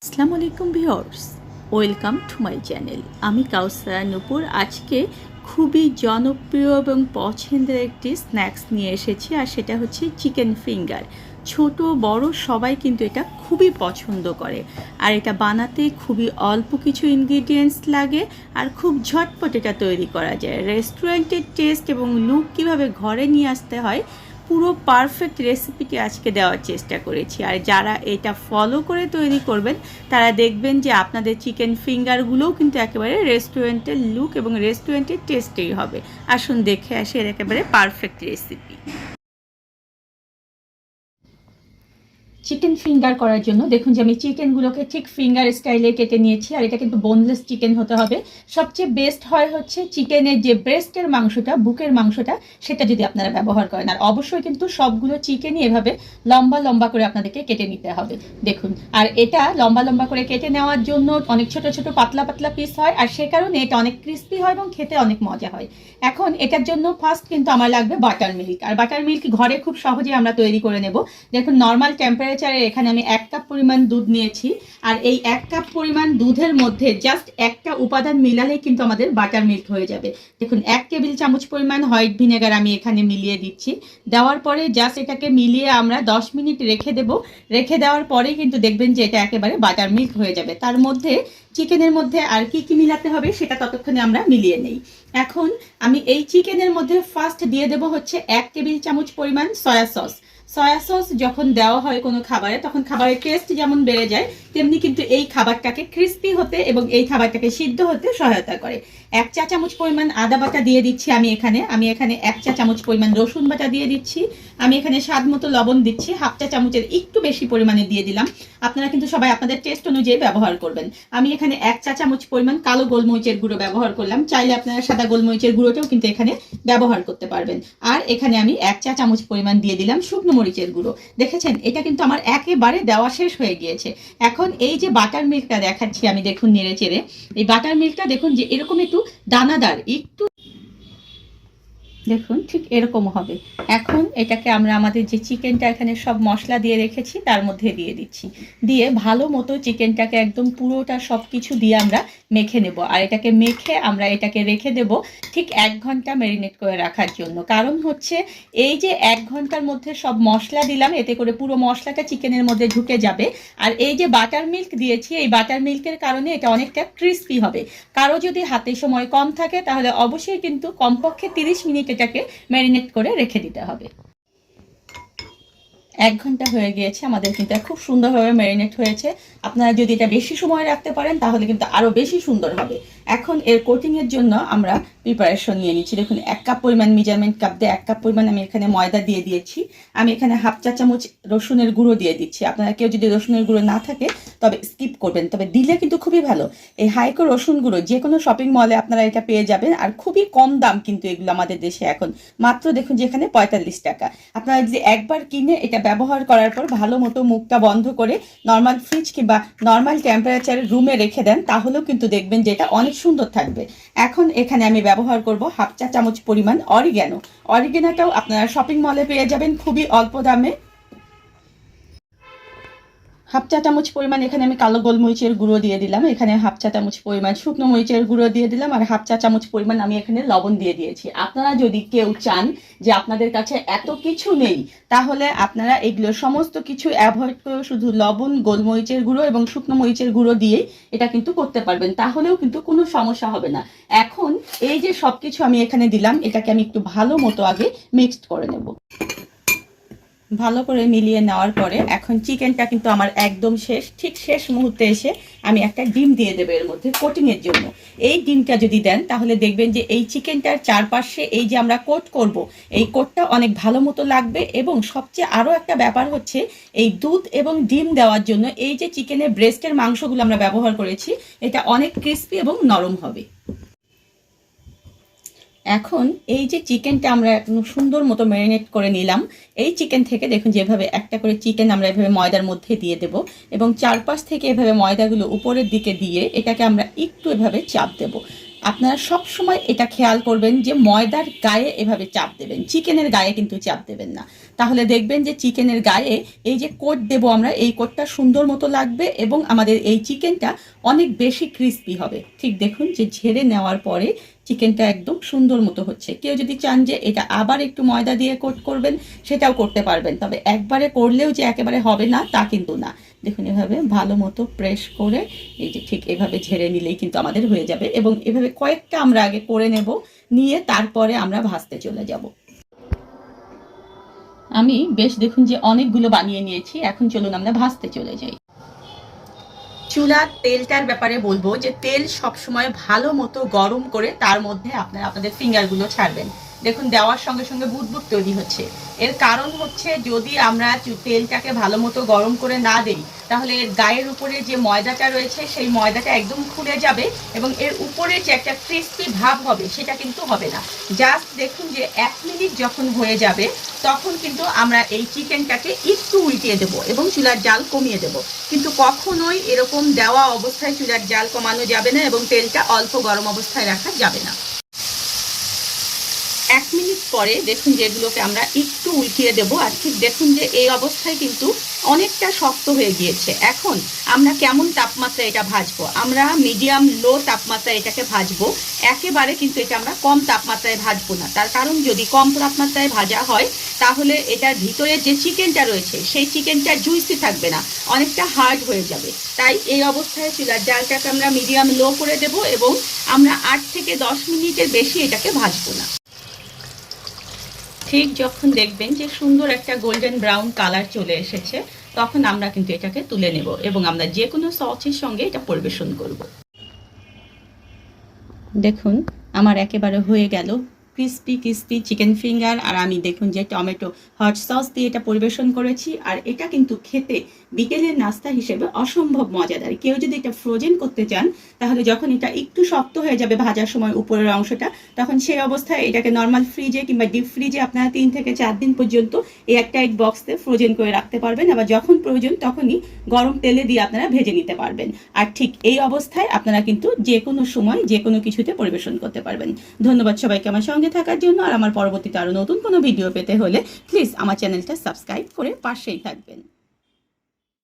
আসসালামু আলাইকুম viewers, welcome to my channel. আমি কাউসারা নূপুর আজকে খুবই জনপ্রিয় এবং পছন্দের একটি স্ন্যাক্স নিয়ে এসেছি, আর সেটা হচ্ছে চিকেন ফিঙ্গার। ছোট বড় সবাই কিন্তু এটা খুবই পছন্দ করে, আর এটা বানাতে খুবই অল্প কিছু ইনগ্রিডিয়েন্টস লাগে আর খুব ঝটপট এটা তৈরি করা যায়। রেস্টুরেন্টের টেস্ট এবং লুক কীভাবে ঘরে নিয়ে আসতে হয় পুরো পারফেক্ট রেসিপিটি আজকে দেওয়ার চেষ্টা করেছি। আর যারা এটা ফলো করে তৈরি করবেন তারা দেখবেন যে আপনাদের চিকেন ফিঙ্গারগুলোও কিন্তু একেবারে রেস্টুরেন্টের লুক এবং রেস্টুরেন্টের টেস্টেই হবে। আসুন দেখে আসি এর একেবারে পারফেক্ট রেসিপি। চিকেন ফিঙ্গার করার জন্য দেখুন যে আমি চিকেনগুলোকে ঠিক ফিঙ্গার স্টাইলে কেটে নিয়েছি, আর এটা কিন্তু বোনলেস চিকেন হতে হবে। সবচেয়ে বেস্ট হয় হচ্ছে চিকেনের যে ব্রেস্টের মাংসটা, বুকের মাংসটা, সেটা যদি আপনারা ব্যবহার করেন। আর অবশ্যই কিন্তু সবগুলো চিকেনই এভাবে লম্বা লম্বা করে আপনাদেরকে কেটে নিতে হবে। দেখুন, আর এটা লম্বা লম্বা করে কেটে নেওয়ার জন্য অনেক ছোট ছোট পাতলা পাতলা পিস হয়, আর সে কারণে এটা অনেক ক্রিস্পি হয় এবং খেতে অনেক মজা হয়। এখন এটার জন্য ফার্স্ট কিন্তু আমার লাগবে বাটার মিল্ক, আর বাটার মিল্ক ঘরে খুব সহজে আমরা তৈরি করে নেব। দেখুন, নর্মাল টেম্পারেচারে এখানে আমি 1 কাপ পরিমাণ দুধ নিয়েছি, আর এই 1 কাপ পরিমাণ দুধের মধ্যে জাস্ট একটা উপাদান মিলালেই কিন্তু আমাদের বাটার মিল্ক হয়ে যাবে। দেখুন, 1 টেবিল চামচ পরিমাণ হোয়াইট ভিনেগার আমি এখানে মিলিয়ে দিচ্ছি। দেওয়ার পরে জাস্ট এটাকে মিলিয়ে আমরা 10 মিনিট রেখে দেব। রেখে দেওয়ার পরেই কিন্তু দেখবেন যে এটা একেবারে বাটার মিল্ক হয়ে যাবে। তার মধ্যে চিকেনের মধ্যে আর কি কি মিলাতে হবে সেটা ততক্ষণে আমরা মিলিয়ে নেই। এখন আমি এই চিকেনের মধ্যে ফার্স্ট দিয়ে দেব হচ্ছে 1 টেবিল চামচ পরিমাণ সয়া সস। সয়া সস যখন দেওয়া হয় কোনো খাবারে, তখন খাবারের টেস্ট যেমন বেড়ে যায়, তেমনি কিন্তু এই খাবারটাকে ক্রিস্পি হতে এবং এই খাবারটাকে সিদ্ধ হতে সহায়তা করে। 1 চা চামচ পরিমাণ আদা বাটা দিয়ে দিচ্ছি আমি এখানে 1 চা চামচ পরিমাণ রসুন বাটা দিয়ে দিচ্ছি। আমি এখানে স্বাদ মতো লবণ দিচ্ছি, 1/2 চা চামচের একটু বেশি পরিমাণে দিয়ে দিলাম। আপনারা কিন্তু সবাই আপনাদের টেস্ট অনুযায়ী ব্যবহার করবেন। আমি এখানে 1 চা চামচ পরিমাণ কালো গোলমরিচের গুঁড়ো ব্যবহার করলাম। চাইলে আপনারা সাদা গোলমরিচের গুঁড়োটাও কিন্তু এখানে ব্যবহার করতে পারবেন। আর এখানে আমি 1 চা চামচ পরিমাণ দিয়ে দিলাম শুকনো মরিচের গুঁড়ো। দেখেছেন, এটা কিন্তু আমার একেবারে দেওয়া শেষ হয়ে গিয়েছে। এখন এই যে বাটার মিল্কটা দেখাচ্ছি আমি, দেখুন নেড়ে চেড়ে, এই বাটার মিল্কটা দেখুন যে এরকম একটু দানাদার, একটু দেখুন ঠিক এরকম হবে। এখন এটাকে আমরা আমাদের যে চিকেনটা এখানে সব মশলা দিয়ে রেখেছি তার মধ্যে দিয়ে দিচ্ছি। দিয়ে ভালো মতো চিকেনটাকে একদম পুরোটা সব কিছু দিয়ে আমরা মেখে নেব। আর এটাকে মেখে আমরা এটাকে রেখে দেব ঠিক 1 ঘন্টা ম্যারিনেট করে রাখার জন্য। কারণ হচ্ছে এই যে 1 ঘন্টার মধ্যে সব মশলা দিলাম, এতে করে পুরো মশলাটা চিকেনের মধ্যে ঢুকে যাবে। আর এই যে বাটার মিল্ক দিয়েছি, এই বাটার মিল্কের কারণে এটা অনেকটা ক্রিস্পি হবে। কারো যদি হাতে সময় কম থাকে তাহলে অবশ্যই কিন্তু কমপক্ষে 30 মিনিট এটাকে ম্যারিনেট করে রেখে দিতে হবে। 1 ঘন্টা হয়ে গিয়েছে, আমাদের কিন্তু খুব সুন্দরভাবে ম্যারিনেট হয়েছে। আপনারা যদি এটা বেশি সময় রাখতে পারেন তাহলে কিন্তু আরও বেশি সুন্দর হবে। এখন এর কোটিংয়ের জন্য আমরা প্রিপারেশন নিয়ে নিচ্ছি। দেখুন, 1 কাপ পরিমাণ মেজারমেন্ট কাপ দিয়ে 1 কাপ পরিমাণ আমি এখানে ময়দা দিয়ে দিয়েছি। আমি এখানে 1/2 চা চামচ রসুনের গুঁড়ো দিয়ে দিচ্ছি। আপনারা কেউ যদি রসুনের গুঁড়ো না থাকে তবে স্কিপ করবেন, তবে দিলে কিন্তু খুবই ভালো। এই হাইকো রসুন গুঁড়ো যে কোনো শপিং মলে আপনারা এটা পেয়ে যাবেন, আর খুবই কম দাম কিন্তু এগুলো আমাদের দেশে এখন, মাত্র দেখুন যে এখানে 45 টাকা। আপনারা যদি একবার কিনে এটা ব্যবহার করার পর ভালো মতো মুখটা বন্ধ করে নর্মাল ফ্রিজ কিংবা নর্মাল টেম্পারেচারের রুমে রেখে দেন, তাহলেও কিন্তু দেখবেন যে এটা অনেক সুন্দর থাকবে। এখন এখানে আমি ব্যবহার করব 1/2 চা চামচ পরিমাণ অরিগ্যানো। অরিগ্যানোটাও আপনারা শপিং মলে পেয়ে যাবেন খুবই অল্প দামে। 1/2 চা চামচ পরিমাণ এখানে আমি কালো গোলমরিচের গুঁড়ো দিয়ে দিলাম। এখানে 1/2 চা চামচ পরিমাণ শুকনো মরিচের গুঁড়ো দিয়ে দিলাম, আর 1/2 চা চামচ পরিমাণ আমি এখানে লবণ দিয়ে দিয়েছি। আপনারা যদি কেউ চান যে আপনাদের কাছে এত কিছু নেই, তাহলে আপনারা এগুলো সমস্ত কিছু অ্যাভয়েড করে শুধু লবণ, গোলমরিচের গুঁড়ো এবং শুকনো মরিচের গুঁড়ো দিয়েই এটা কিন্তু করতে পারবেন, তাহলেও কিন্তু কোনো সমস্যা হবে না। এখন এই যে সব কিছু আমি এখানে দিলাম, এটাকে আমি একটু ভালো মতো আগে মিক্সড করে নেব। ভালো করে মিলিয়ে নেওয়ার পরে এখন চিকেনটা কিন্তু আমার একদম শেষ। ঠিক শেষ মুহূর্তে এসে আমি একটা ডিম দিয়ে দেবো এর মধ্যে কোটিংয়ের জন্য। এই ডিমটা যদি দেন তাহলে দেখবেন যে এই চিকেনটার চারপাশে এই যে আমরা কোট করব, এই কোটটা অনেক ভালো মতো লাগবে। এবং সবচেয়ে আরও একটা ব্যাপার হচ্ছে, এই দুধ এবং ডিম দেওয়ার জন্য এই যে চিকেনের ব্রেস্টের মাংসগুলো আমরা ব্যবহার করেছি, এটা অনেক ক্রিস্পি এবং নরম হবে। এখন এই যে চিকেনটা আমরা একদম সুন্দর মতো ম্যারিনেট করে নিলাম, এই চিকেন থেকে দেখুন যেভাবে একটা করে চিকেন আমরা এভাবে ময়দার মধ্যে দিয়ে দেব, এবং চারপাশ থেকে এভাবে ময়দাগুলো উপরের দিকে দিয়ে এটাকে আমরা একটু এভাবে চাপ দেব। আপনারা সব সময় এটা খেয়াল করবেন যে ময়দার গায়ে এভাবে চাপ দেবেন, চিকেনের গায়ে কিন্তু চাপ দেবেন না। তাহলে দেখবেন যে চিকেনের গায়ে এই যে কোট দেবো আমরা, এই কোটটা সুন্দর মতো লাগবে এবং আমাদের এই চিকেনটা অনেক বেশি ক্রিস্পি হবে। ঠিক দেখুন যে ঝেড়ে নেওয়ার পরে চিকেনটা একদম সুন্দর মতো হচ্ছে। কেউ যদি চান যে এটা আবার একটু ময়দা দিয়ে কোট করবেন, সেটাও করতে পারবেন, তবে একবারে করলেও যে একেবারে হবে না তা কিন্তু না। দেখুন এভাবে ভালো মতো প্রেস করে এই যে ঠিক এভাবে ঝেড়ে নিলেই কিন্তু আমাদের হয়ে যাবে। এবং এভাবে কয়েকটা আমরা আগে করে নেব, নিয়ে তারপরে আমরা ভাজতে চলে যাব। আমি বেশ দেখুন যে অনেকগুলো বানিয়ে নিয়েছি, এখন চলুন আমরা ভাজতে চলে যাই। চুলার তেলটার ব্যাপারে বলবো যে তেল সবসময় ভালো মতো গরম করে তার মধ্যে আপনারা আপনাদের ফিঙ্গারগুলো ছাড়বেন। দেখুন দেওয়ার সঙ্গে সঙ্গে বুদবুদ তৈরি হচ্ছে। এর কারণ হচ্ছে যদি আমরা তেলটাকে ভালো মতো গরম করে না দিই, তাহলে এর গায়ের উপরে যে ময়দাটা রয়েছে সেই ময়দাটা একদম খুলে যাবে এবং এর উপরে যে একটা ক্রিস্পি ভাব হবে সেটা কিন্তু হবে না। জাস্ট দেখুন যে 1 মিনিট যখন হয়ে যাবে তখন কিন্তু আমরা এই চিকেনটাকে একটু উল্টিয়ে দেবো এবং চুলার জাল কমিয়ে দেবো। কিন্তু কখনোই এরকম দেওয়া অবস্থায় চুলার জাল কমানো যাবে না এবং তেলটা অল্প গরম অবস্থায় রাখা যাবে না। 1 মিনিট পরে দেখুন যেগুলোকে আমরা একটু উল্টিয়ে দেবো, আর ঠিক দেখুন যে এই অবস্থায় কিন্তু অনেকটা শক্ত হয়ে গিয়েছে। এখন আমরা কেমন তাপমাত্রায় এটা ভাজবো? আমরা মিডিয়াম লো তাপমাত্রায় এটাকে ভাজবো, একেবারে কিন্তু এটা আমরা কম তাপমাত্রায় ভাজবো না। তার কারণ যদি কম তাপমাত্রায় ভাজা হয় তাহলে এটার ভিতরে যে চিকেনটা রয়েছে সেই চিকেনটা জুইসি থাকবে না, অনেকটা হার্ড হয়ে যাবে। তাই এই অবস্থায় চুলার জালটাকে আমরা মিডিয়াম লো করে দেব এবং আমরা 8 থেকে 10 মিনিটের বেশি এটাকে ভাজবো না। ঠিক যখন দেখবেন যে সুন্দর একটা গোল্ডেন ব্রাউন কালার চলে এসেছে, তখন আমরা কিন্তু এটাকে তুলে নেব এবং আমরা যে কোনো সসের সঙ্গে এটা পরিবেশন করব। দেখুন আমার একেবারে হয়ে গেল ক্রিস্পি ক্রিস্পি চিকেন ফিঙ্গার। আর আমি দেখুন যে টমেটো হট সস দিয়ে এটা পরিবেশন করেছি। আর এটা কিন্তু খেতে বিকেলের নাস্তা হিসেবে অসম্ভব মজাদার। কেউ যদি এটা ফ্রোজেন করতে চান, তাহলে যখন এটা একটু শক্ত হয়ে যাবে ভাজার সময় উপরের অংশটা, তখন সেই অবস্থায় এটাকে নর্মাল ফ্রিজে কিংবা ডিপ ফ্রিজে আপনারা 3 থেকে 4 দিন পর্যন্ত এই একটা এক বক্সে ফ্রোজেন করে রাখতে পারবেন। আবার যখন প্রয়োজন তখনই গরম তেলে দিয়ে আপনারা ভেজে নিতে পারবেন। আর ঠিক এই অবস্থায় আপনারা কিন্তু যে কোনো সময় যে কোনো কিছুতে পরিবেশন করতে পারবেন। ধন্যবাদ সবাইকে আমার সঙ্গে থাকার জন্য। আর আমার পরবর্তীতে আরও নতুন কোনো ভিডিও পেতে হলে প্লিজ আমার চ্যানেলটা সাবস্ক্রাইব করে পাশেই থাকবেন।